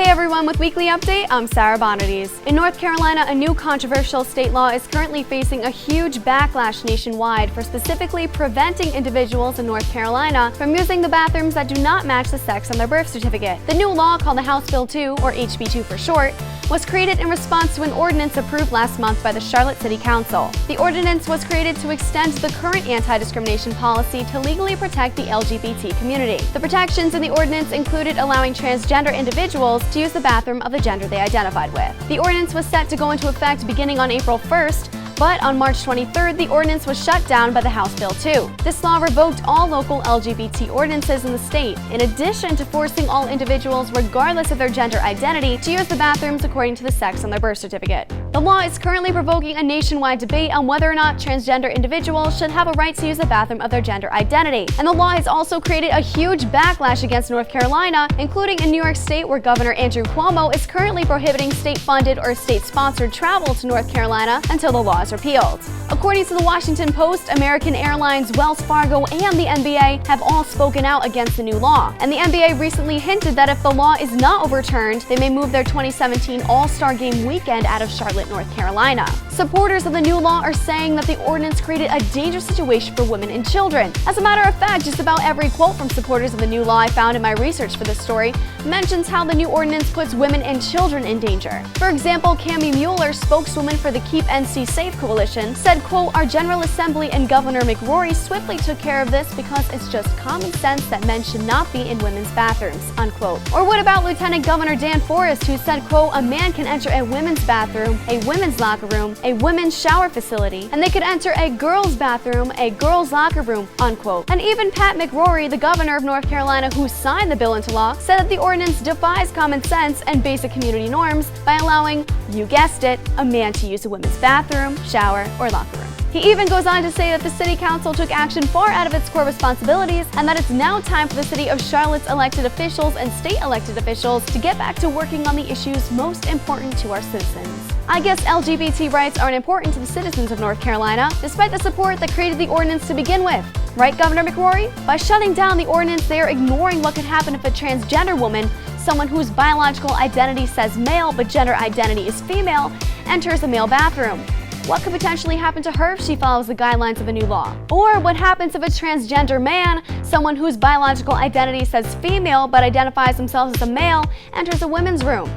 everyone, with Weekly Update, I'm Sarah Bonadies. In North Carolina, a new controversial state law is currently facing a huge backlash nationwide for specifically preventing individuals in North Carolina from using the bathrooms that do not match the sex on their birth certificate. The new law, called the House Bill 2, or HB 2 for short, was created in response to an ordinance approved last month by the Charlotte City Council. The ordinance was created to extend the current anti-discrimination policy to legally protect the LGBT community. The protections in the ordinance included allowing transgender individuals to use the bathroom of the gender they identified with. The ordinance was set to go into effect beginning on April 1st, but on March 23rd, the ordinance was shut down by the House Bill 2. This law revoked all local LGBT ordinances in the state, in addition to forcing all individuals, regardless of their gender identity, to use the bathrooms according to the sex on their birth certificate. The law is currently provoking a nationwide debate on whether or not transgender individuals should have a right to use the bathroom of their gender identity. And the law has also created a huge backlash against North Carolina, including in New York State, where Governor Andrew Cuomo is currently prohibiting state-funded or state-sponsored travel to North Carolina until the law is repealed. According to the Washington Post, American Airlines, Wells Fargo, and the NBA have all spoken out against the new law. And the NBA recently hinted that if the law is not overturned, they may move their 2017 All-Star Game weekend out of Charlotte, North Carolina. Supporters of the new law are saying that the ordinance created a dangerous situation for women and children. As a matter of fact, just about every quote from supporters of the new law I found in my research for this story mentions how the new ordinance puts women and children in danger. For example, Mueller, spokeswoman for the Keep NC Safe Coalition, said, quote, "Our General Assembly and Governor McCrory swiftly took care of this because it's just common sense that men should not be in women's bathrooms," unquote. Or what about Lieutenant Governor Dan Forest, who said, quote, "A man can enter a women's bathroom, a women's locker room, a women's shower facility, and they could enter a girl's bathroom, a girl's locker room," unquote. And even Pat McCrory, the governor of North Carolina who signed the bill into law, said that the ordinance defies common sense and basic community norms by allowing, you guessed it, a man to use a women's bathroom, shower, or locker room. He even goes on to say that the City Council took action far out of its core responsibilities and that it's now time for the City of Charlotte's elected officials and state elected officials to get back to working on the issues most important to our citizens. I guess LGBT rights aren't important to the citizens of North Carolina, despite the support that created the ordinance to begin with. Right, Governor McCrory? By shutting down the ordinance, they are ignoring what could happen if a transgender woman, someone whose biological identity says male but gender identity is female, enters a male bathroom. What could potentially happen to her if she follows the guidelines of a new law? Or what happens if a transgender man, someone whose biological identity says female but identifies themselves as a male, enters a women's room?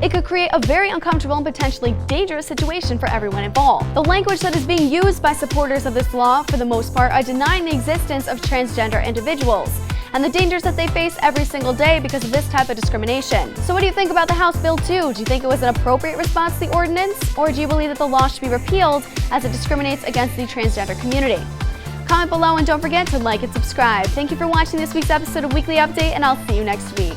It could create a very uncomfortable and potentially dangerous situation for everyone involved. The language that is being used by supporters of this law, for the most part, are denying the existence of transgender individuals and the dangers that they face every single day because of this type of discrimination. So what do you think about the House Bill 2? Do you think it was an appropriate response to the ordinance? Or do you believe that the law should be repealed as it discriminates against the transgender community? Comment below and don't forget to like and subscribe. Thank you for watching this week's episode of Weekly Update, and I'll see you next week.